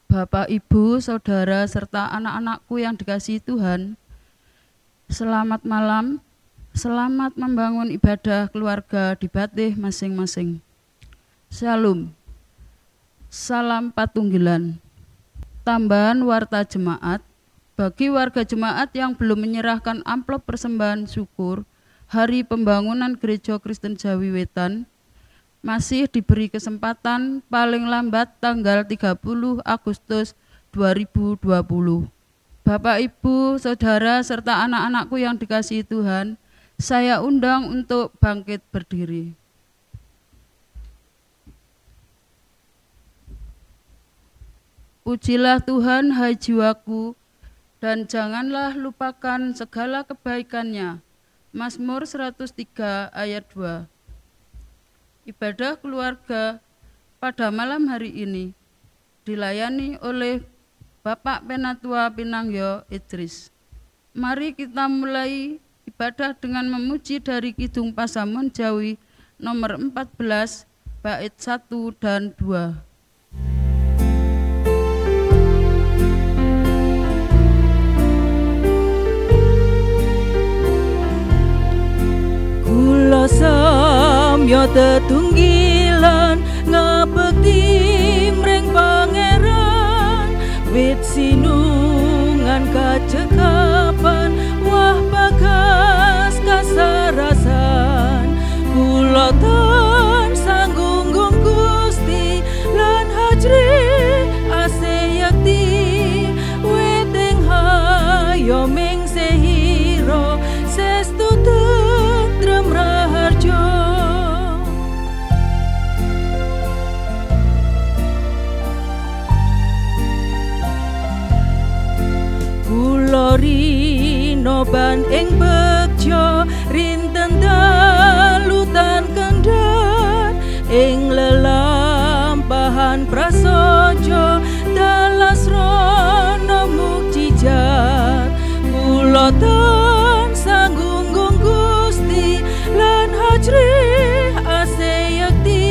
Bapak, Ibu, Saudara, serta anak-anakku yang dikasihi Tuhan, selamat malam, selamat membangun ibadah keluarga di Batih masing-masing. Shalom, salam patunggilan. Tambahan warta jemaat, bagi warga jemaat yang belum menyerahkan amplop persembahan syukur Hari Pembangunan Gereja Kristen Jawi Wetan, masih diberi kesempatan paling lambat tanggal 30 Agustus 2020. Bapak, Ibu, Saudara, serta anak-anakku yang dikasihi Tuhan, saya undang untuk bangkit berdiri. Pujilah Tuhan, hai jiwaku, dan janganlah lupakan segala kebaikan-Nya. Mazmur 103 ayat 2. Ibadah keluarga pada malam hari ini dilayani oleh Bapak Penatua Pinangyo Idris. Mari kita mulai ibadah dengan memuji dari Kidung Pasamun Jawi nomor 14 bait 1 dan 2. Kula samya tetunggilan ngabekti mring Pangeran, wit sinungan kacekapan wah bagas kasarasan. Kula tansah nggunggung Gusti lan hajri aseyakti, wit ing hayo ming sehira sestu tentrem raharjo. Kula rino ban ing bekjo rinten dalutan kendhat, ing lelampahan prasaja dalas rono mukjizat. Kula tansah nggunggung Gusti lan hajri aseyakti,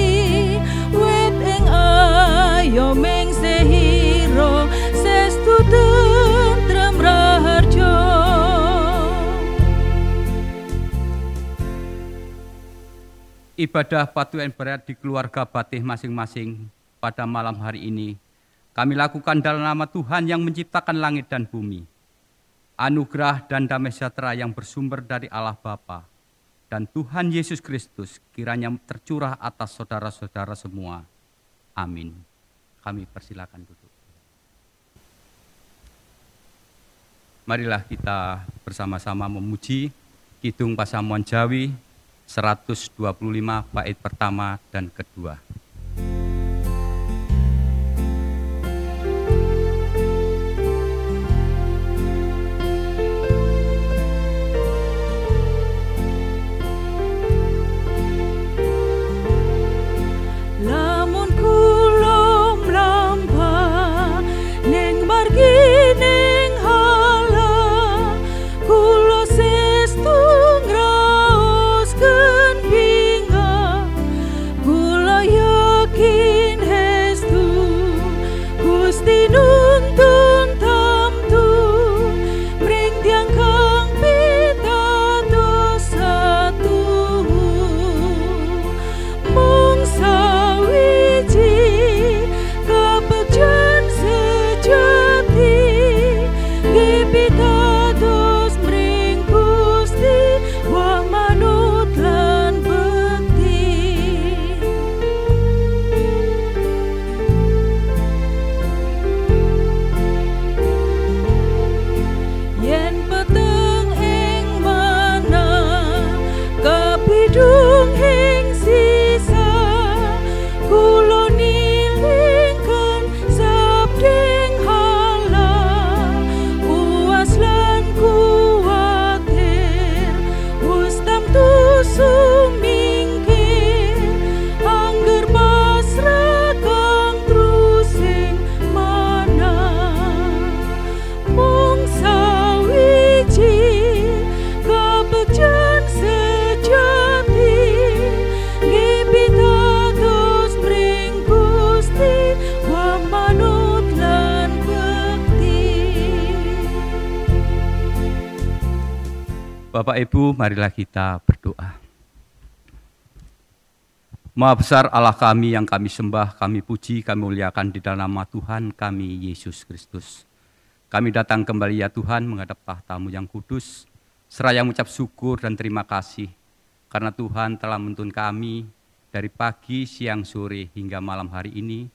wit ing ayo ming sehira sestu tentrem raharjo. Ibadah Patuhan berat di keluarga Batih masing-masing pada malam hari ini kami lakukan dalam nama Tuhan yang menciptakan langit dan bumi. Anugerah dan damai sejahtera yang bersumber dari Allah Bapa dan Tuhan Yesus Kristus kiranya tercurah atas saudara-saudara semua. Amin. Kami persilakan duduk. Marilah kita bersama-sama memuji Kidung Pasamuan Jawi 125 bait pertama dan kedua. Lamun kula mlampah ning margi ning hala, kula sestu ngraoskeun bingah, kula Bapak Ibu, marilah kita berdoa. Maha besar Allah kami yang kami sembah, kami puji, kami muliakan di dalam nama Tuhan kami, Yesus Kristus. Kami datang kembali ya Tuhan menghadap tahta-Mu yang kudus, seraya mengucap syukur dan terima kasih, karena Tuhan telah menuntun kami dari pagi, siang, sore hingga malam hari ini.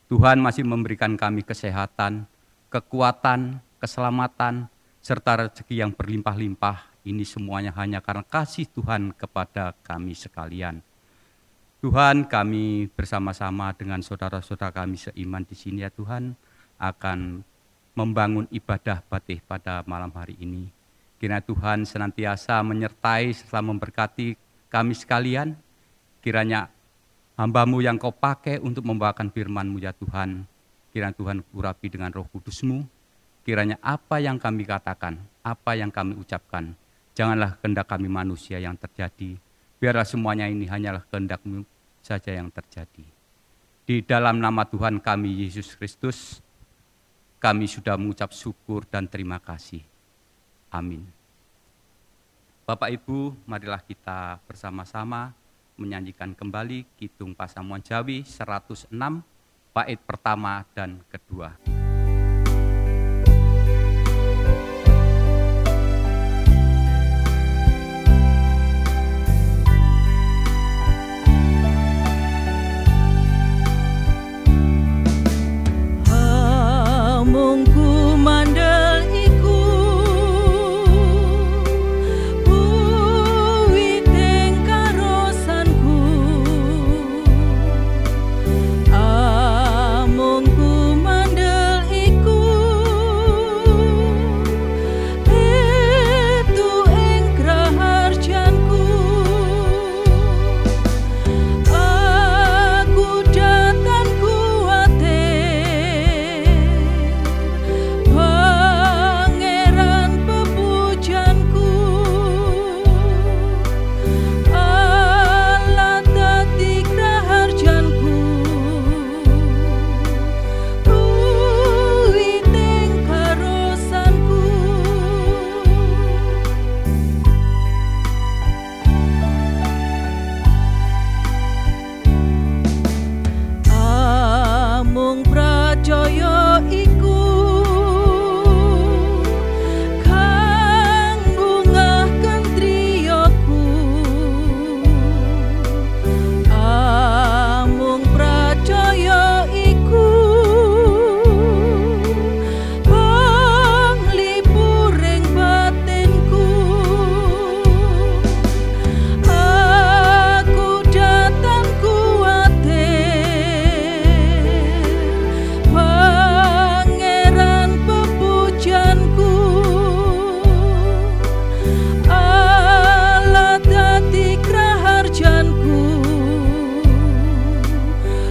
Tuhan masih memberikan kami kesehatan, kekuatan, keselamatan, serta rezeki yang berlimpah-limpah. Ini semuanya hanya karena kasih Tuhan kepada kami sekalian. Tuhan, kami bersama-sama dengan saudara-saudara kami seiman di sini ya Tuhan, akan membangun ibadah batih pada malam hari ini. Kiranya Tuhan senantiasa menyertai serta memberkati kami sekalian. Kiranya hamba-Mu yang Kau pakai untuk membawakan firman-Mu ya Tuhan, kiranya Tuhan urapi dengan Roh Kudus-Mu. Kiranya apa yang kami katakan, apa yang kami ucapkan, janganlah kehendak kami manusia yang terjadi. Biarlah semuanya ini hanyalah kehendak-Mu saja yang terjadi. Di dalam nama Tuhan kami, Yesus Kristus, kami sudah mengucap syukur dan terima kasih. Amin. Bapak Ibu, marilah kita bersama-sama menyanyikan kembali Kidung Pasamuan Jawi 106, bait pertama dan kedua. Mungku mandel iku puwiting karosanku, mungku mandel iku itu ing graharjanku. Aku datang kuwate Pangeran pepujanku, Allah dadi graharjanku, puwiting karosanku. Amung pracaya iku kang bungah kentriyaku. Amung pracaya iku panglipuring batinku. Aku datang kuwatir Pangeran pepujanku, Allah dadi graharjanku,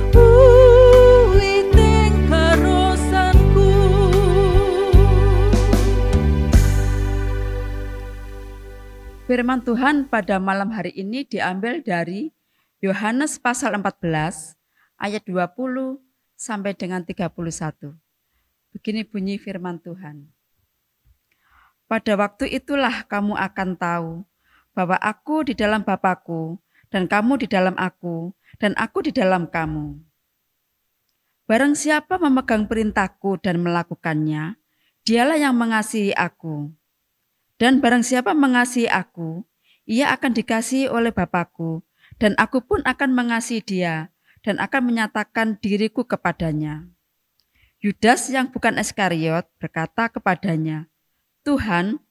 puwiting karosanku. Firman Tuhan pada malam hari ini diambil dari Yohanes pasal 14 ayat 20 sampai dengan 31. Begini bunyi firman Tuhan. Pada waktu itulah kamu akan tahu bahwa aku di dalam Bapa-Ku dan kamu di dalam aku dan aku di dalam kamu. Barang siapa memegang perintahku dan melakukannya, dialah yang mengasihi aku. Dan barang siapa mengasihi aku, ia akan dikasihi oleh Bapa-Ku, dan aku pun akan mengasihi dia, dan akan menyatakan diriku kepadanya. Yudas yang bukan Iskariot berkata kepadanya, Tuhan,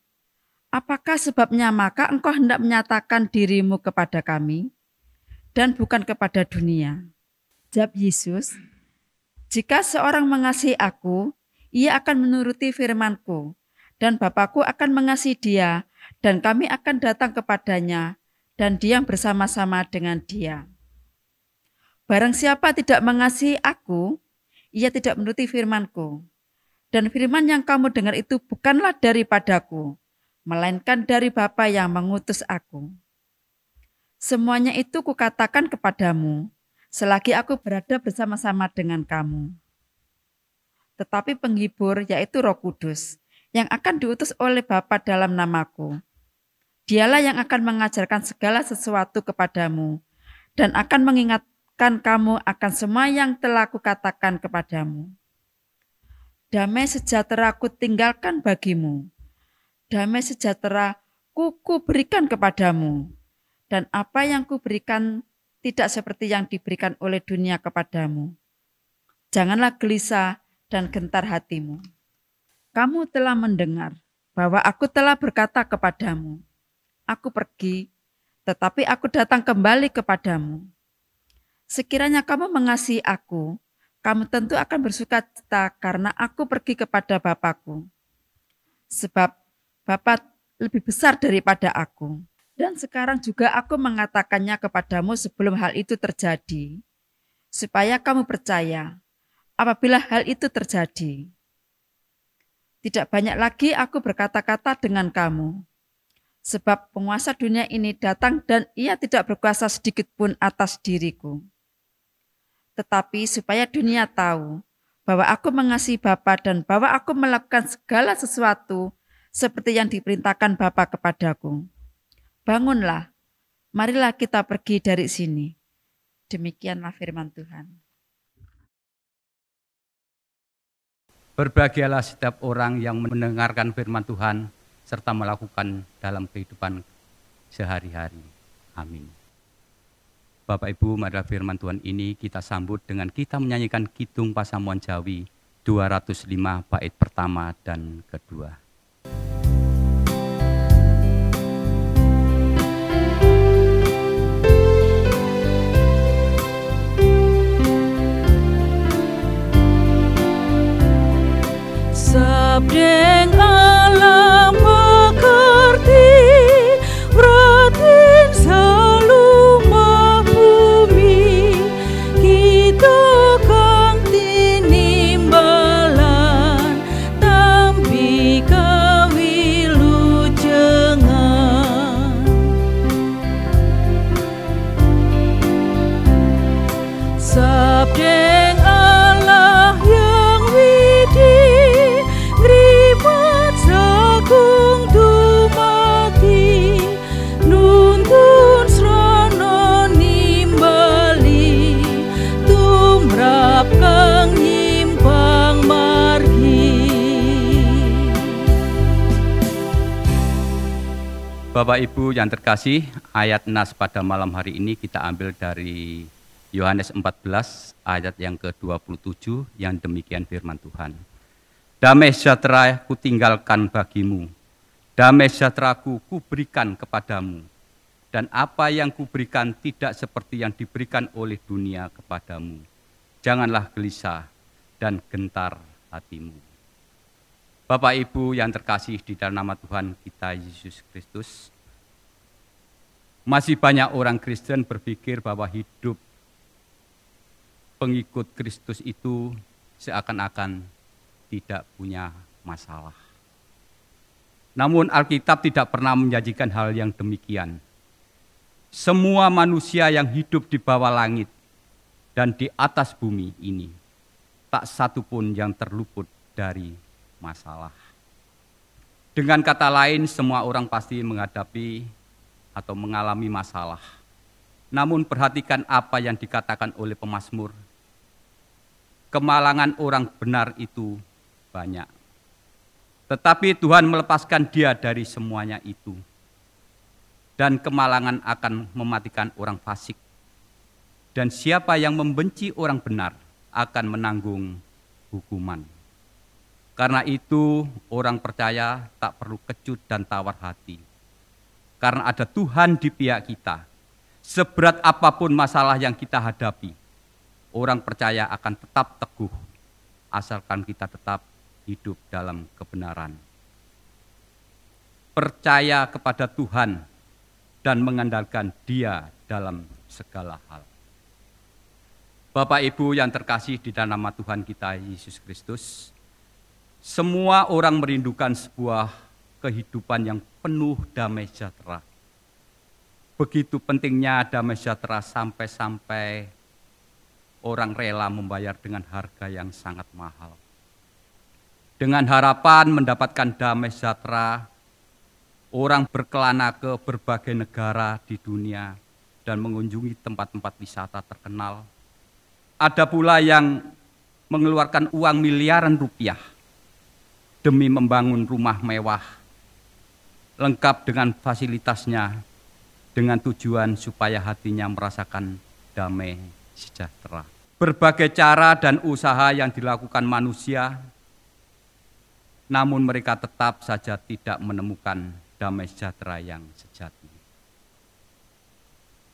apakah sebabnya maka engkau hendak menyatakan dirimu kepada kami, dan bukan kepada dunia? Jawab Yesus, jika seorang mengasihi aku, ia akan menuruti firman-Ku, dan Bapa-Ku akan mengasihi dia, dan kami akan datang kepadanya, dan diam bersama-sama dengan dia. Barang siapa tidak mengasihi aku, ia tidak menuruti firman-Ku. Dan firman yang kamu dengar itu bukanlah daripadaku, melainkan dari Bapa yang mengutus aku. Semuanya itu kukatakan kepadamu, selagi aku berada bersama-sama dengan kamu. Tetapi penghibur, yaitu Roh Kudus, yang akan diutus oleh Bapa dalam namaku, Dialah yang akan mengajarkan segala sesuatu kepadamu dan akan mengingatkan kamu akan semua yang telah kukatakan kepadamu. Damai sejahtera ku tinggalkan bagimu. Damai sejahtera ku berikan kepadamu. Dan apa yang ku berikan tidak seperti yang diberikan oleh dunia kepadamu. Janganlah gelisah dan gentar hatimu. Kamu telah mendengar bahwa aku telah berkata kepadamu, aku pergi, tetapi aku datang kembali kepadamu. Sekiranya kamu mengasihi aku, kamu tentu akan bersukacita karena aku pergi kepada Bapa-Ku. Sebab Bapa lebih besar daripada aku. Dan sekarang juga aku mengatakannya kepadamu sebelum hal itu terjadi, supaya kamu percaya apabila hal itu terjadi. Tidak banyak lagi aku berkata-kata dengan kamu, sebab penguasa dunia ini datang dan ia tidak berkuasa sedikit pun atas diriku. Tetapi supaya dunia tahu bahwa aku mengasihi Bapa dan bahwa aku melakukan segala sesuatu seperti yang diperintahkan Bapa kepadaku. Bangunlah, marilah kita pergi dari sini. Demikianlah firman Tuhan. Berbahagialah setiap orang yang mendengarkan firman Tuhan serta melakukan dalam kehidupan sehari-hari. Amin. Bapak Ibu, marilah firman Tuhan ini kita sambut dengan kita menyanyikan Kidung Pasamuan Jawi 205 bait pertama dan kedua. Sabdeng alam pekerti, ratin salumah bumi, kita kang tinimbalan, tampi kawilujengan. Sabdeng Allah yang widi, ngripat sagung dumati, nuntun srana nimbali, tumrap kang nyimpang margi. Bapak Ibu yang terkasih, ayat nas pada malam hari ini kita ambil dari Yohanes 14 ayat yang ke-27 yang demikian firman Tuhan. Damai sejahtera ku tinggalkan bagimu, damai sejahtera-Ku berikan kepadamu, dan apa yang kuberikan tidak seperti yang diberikan oleh dunia kepadamu. Janganlah gelisah dan gentar hatimu. Bapak Ibu yang terkasih di dalam nama Tuhan kita Yesus Kristus, masih banyak orang Kristen berpikir bahwa hidup pengikut Kristus itu seakan-akan tidak punya masalah. Namun Alkitab tidak pernah menjanjikan hal yang demikian. Semua manusia yang hidup di bawah langit dan di atas bumi ini, tak satu pun yang terluput dari masalah. Dengan kata lain, semua orang pasti menghadapi atau mengalami masalah. Namun perhatikan apa yang dikatakan oleh pemazmur. Kemalangan orang benar itu banyak. Tetapi Tuhan melepaskan dia dari semuanya itu. Dan kemalangan akan mematikan orang fasik. Dan siapa yang membenci orang benar akan menanggung hukuman. Karena itu orang percaya tak perlu kecut dan tawar hati. Karena ada Tuhan di pihak kita. Seberat apapun masalah yang kita hadapi, orang percaya akan tetap teguh, asalkan kita tetap hidup dalam kebenaran. Percaya kepada Tuhan dan mengandalkan Dia dalam segala hal. Bapak Ibu yang terkasih di dalam nama Tuhan kita Yesus Kristus, semua orang merindukan sebuah kehidupan yang penuh damai sejahtera. Begitu pentingnya damai sejahtera sampai-sampai orang rela membayar dengan harga yang sangat mahal. Dengan harapan mendapatkan damai sejahtera, Orang berkelana ke berbagai negara di dunia dan mengunjungi tempat-tempat wisata terkenal. Ada pula yang mengeluarkan uang miliaran rupiah demi membangun rumah mewah, lengkap dengan fasilitasnya, dengan tujuan supaya hatinya merasakan damai sejahtera. Berbagai cara dan usaha yang dilakukan manusia, namun mereka tetap saja tidak menemukan damai sejahtera yang sejati.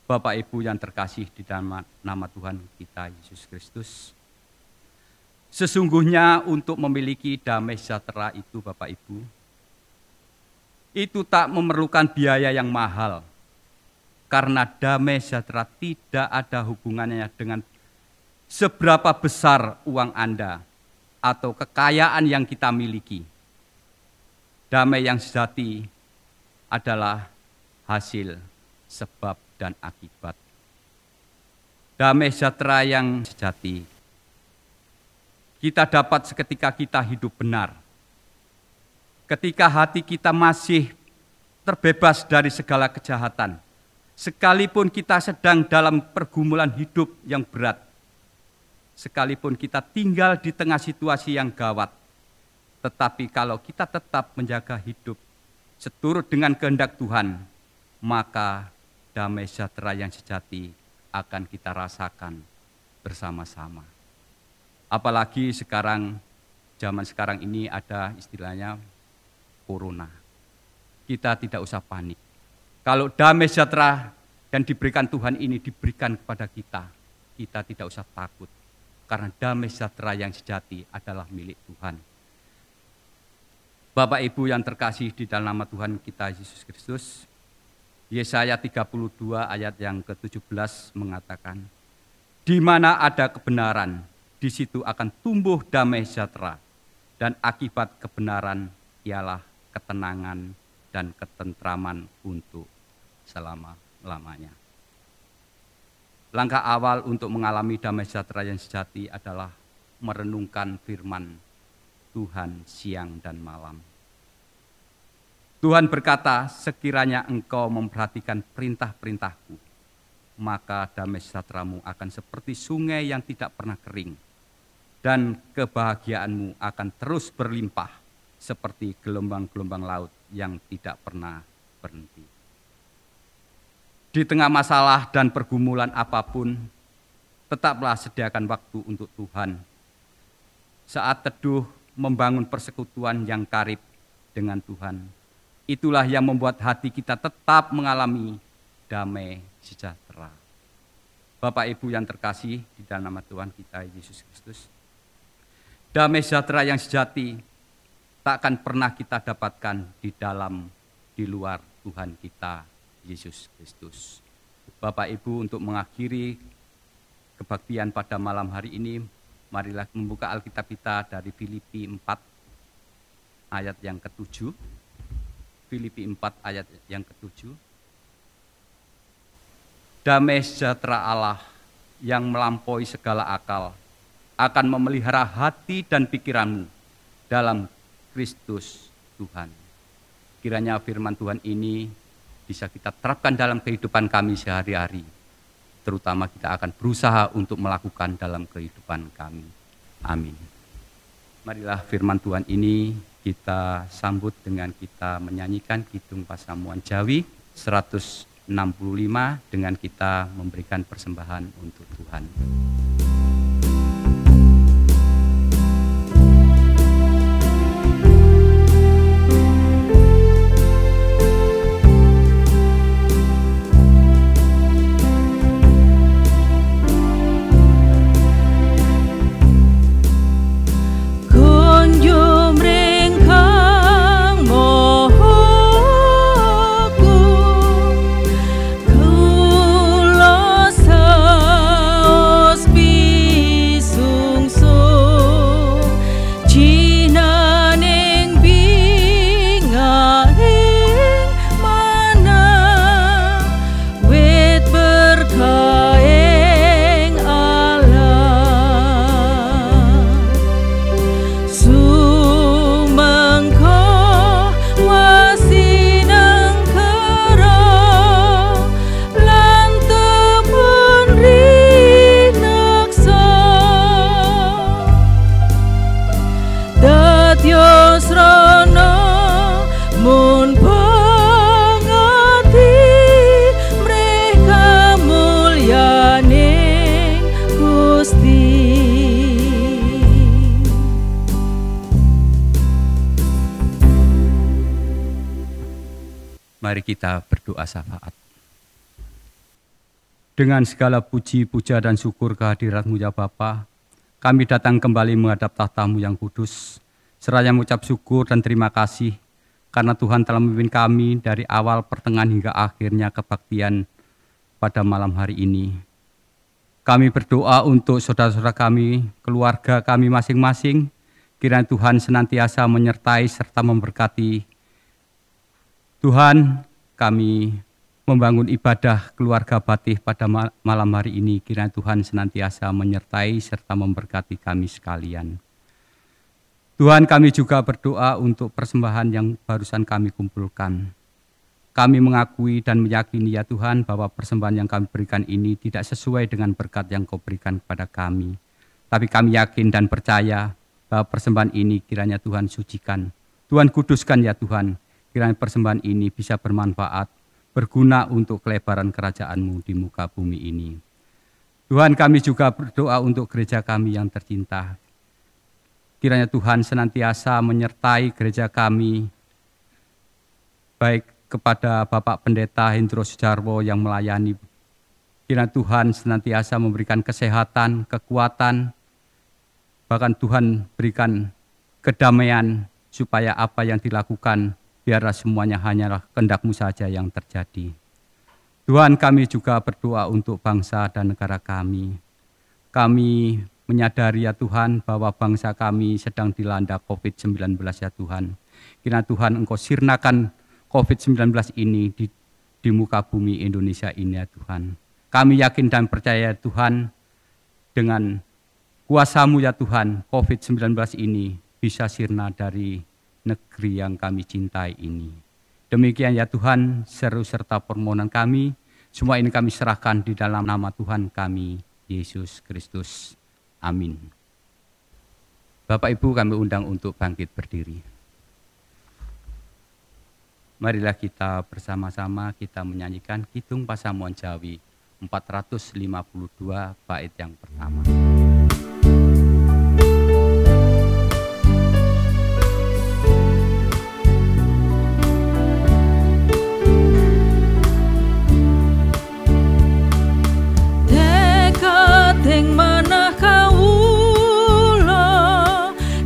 Bapak Ibu yang terkasih di dalam nama Tuhan kita Yesus Kristus, sesungguhnya untuk memiliki damai sejahtera itu Bapak Ibu, itu tak memerlukan biaya yang mahal, karena damai sejahtera tidak ada hubungannya dengan seberapa besar uang Anda atau kekayaan yang kita miliki. Damai yang sejati adalah hasil sebab dan akibat. Damai sejahtera yang sejati kita dapat seketika kita hidup benar. Ketika hati kita masih terbebas dari segala kejahatan, sekalipun kita sedang dalam pergumulan hidup yang berat, sekalipun kita tinggal di tengah situasi yang gawat, tetapi kalau kita tetap menjaga hidup seturut dengan kehendak Tuhan, maka damai sejahtera yang sejati akan kita rasakan bersama-sama. Apalagi sekarang, zaman sekarang ini ada istilahnya corona. Kita tidak usah panik. Kalau damai sejahtera yang diberikan Tuhan ini diberikan kepada kita, kita tidak usah takut. Karena damai sejahtera yang sejati adalah milik Tuhan. Bapak Ibu yang terkasih di dalam nama Tuhan kita Yesus Kristus, Yesaya 32 ayat yang ke-17 mengatakan, di mana ada kebenaran, di situ akan tumbuh damai sejahtera, dan akibat kebenaran ialah ketenangan dan ketentraman untuk selama-lamanya. Langkah awal untuk mengalami damai sejahtera yang sejati adalah merenungkan firman Tuhan siang dan malam. Tuhan berkata, sekiranya engkau memperhatikan perintah-perintahku, maka damai sejahteramu akan seperti sungai yang tidak pernah kering, dan kebahagiaanmu akan terus berlimpah seperti gelombang-gelombang laut yang tidak pernah berhenti. Di tengah masalah dan pergumulan apapun, tetaplah sediakan waktu untuk Tuhan. Saat teduh membangun persekutuan yang karib dengan Tuhan, itulah yang membuat hati kita tetap mengalami damai sejahtera. Bapak Ibu yang terkasih di dalam nama Tuhan kita Yesus Kristus, damai sejahtera yang sejati tak akan pernah kita dapatkan di luar Tuhan kita Yesus Kristus. Bapak Ibu, untuk mengakhiri kebaktian pada malam hari ini, marilah membuka Alkitab kita dari Filipi 4 ayat yang ke-7. Filipi 4 ayat yang ke-7. Damai sejahtera Allah yang melampaui segala akal akan memelihara hati dan pikiranmu dalam Kristus Tuhan. Kiranya firman Tuhan ini bisa kita terapkan dalam kehidupan kami sehari-hari. Terutama kita akan berusaha untuk melakukan dalam kehidupan kami. Amin. Marilah firman Tuhan ini kita sambut dengan kita menyanyikan kidung Pasamuan Jawi 165 dengan kita memberikan persembahan untuk Tuhan. Be Mari kita berdoa syafaat. Dengan segala puji, puja, dan syukur kehadirat-Mu ya Bapa, kami datang kembali menghadap tahta-Mu yang kudus, seraya mengucap syukur dan terima kasih karena Tuhan telah memimpin kami dari awal, pertengahan, hingga akhirnya kebaktian pada malam hari ini. Kami berdoa untuk saudara-saudara kami, keluarga kami masing-masing, kiranya Tuhan senantiasa menyertai serta memberkati. Tuhan, kami membangun ibadah keluarga Batih pada malam hari ini, kiranya Tuhan senantiasa menyertai serta memberkati kami sekalian. Tuhan, kami juga berdoa untuk persembahan yang barusan kami kumpulkan. Kami mengakui dan meyakini ya Tuhan bahwa persembahan yang kami berikan ini tidak sesuai dengan berkat yang Kau berikan kepada kami. Tapi kami yakin dan percaya bahwa persembahan ini kiranya Tuhan sucikan. Tuhan kuduskan ya Tuhan, kiranya persembahan ini bisa bermanfaat, berguna untuk kelebaran kerajaan-Mu di muka bumi ini. Tuhan, kami juga berdoa untuk gereja kami yang tercinta. Kiranya Tuhan senantiasa menyertai gereja kami, baik kepada Bapak Pendeta Hendro Sujarwo yang melayani. Kiranya Tuhan senantiasa memberikan kesehatan, kekuatan, bahkan Tuhan berikan kedamaian supaya apa yang dilakukan biarlah semuanya hanyalah kehendak-Mu saja yang terjadi. Tuhan, kami juga berdoa untuk bangsa dan negara kami. Kami menyadari ya Tuhan bahwa bangsa kami sedang dilanda COVID-19 ya Tuhan. Kiranya Tuhan Engkau sirnakan COVID-19 ini di muka bumi Indonesia ini ya Tuhan. Kami yakin dan percaya Tuhan, dengan kuasa-Mu ya Tuhan, COVID-19 ini bisa sirna dari negeri yang kami cintai ini. Demikian ya Tuhan, seru serta permohonan kami, semua ini kami serahkan di dalam nama Tuhan kami, Yesus Kristus. Amin. Bapak Ibu kami undang untuk bangkit berdiri. Marilah kita bersama-sama kita menyanyikan Kidung Pasamuan Jawi 452 bait yang pertama. Ing manah kawula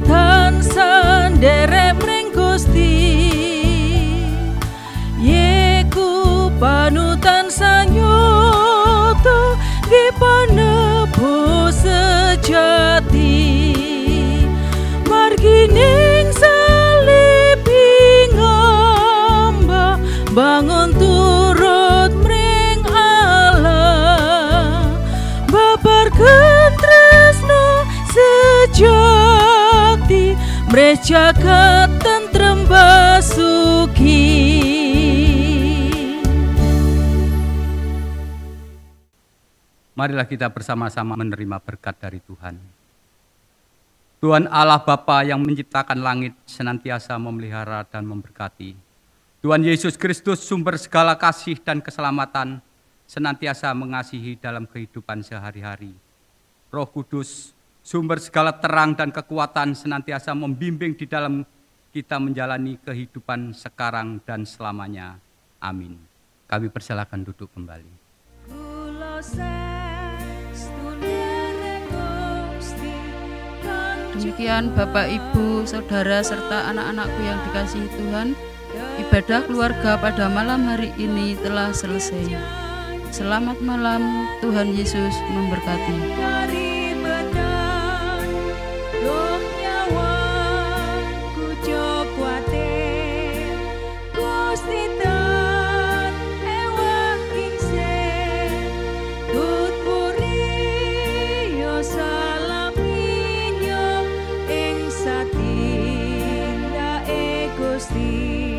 tansah nderek mring Gusti, yeku panutan sanyoto nggih panebus sejati, margining salib ngamba bangun turut mring Allah, babar ketresno sejati mreh jagat tentrem basuki. Marilah kita bersama-sama menerima berkat dari Tuhan. Tuhan Allah Bapa yang menciptakan langit senantiasa memelihara dan memberkati. Tuhan Yesus Kristus sumber segala kasih dan keselamatan senantiasa mengasihi dalam kehidupan sehari-hari. Roh Kudus, sumber segala terang dan kekuatan senantiasa membimbing di dalam kita menjalani kehidupan sekarang dan selamanya. Amin. Kami persilakan duduk kembali. Demikian Bapak, Ibu, Saudara, serta anak-anakku yang dikasihi Tuhan, ibadah keluarga pada malam hari ini telah selesai. Selamat malam, Tuhan Yesus memberkati. Gusti.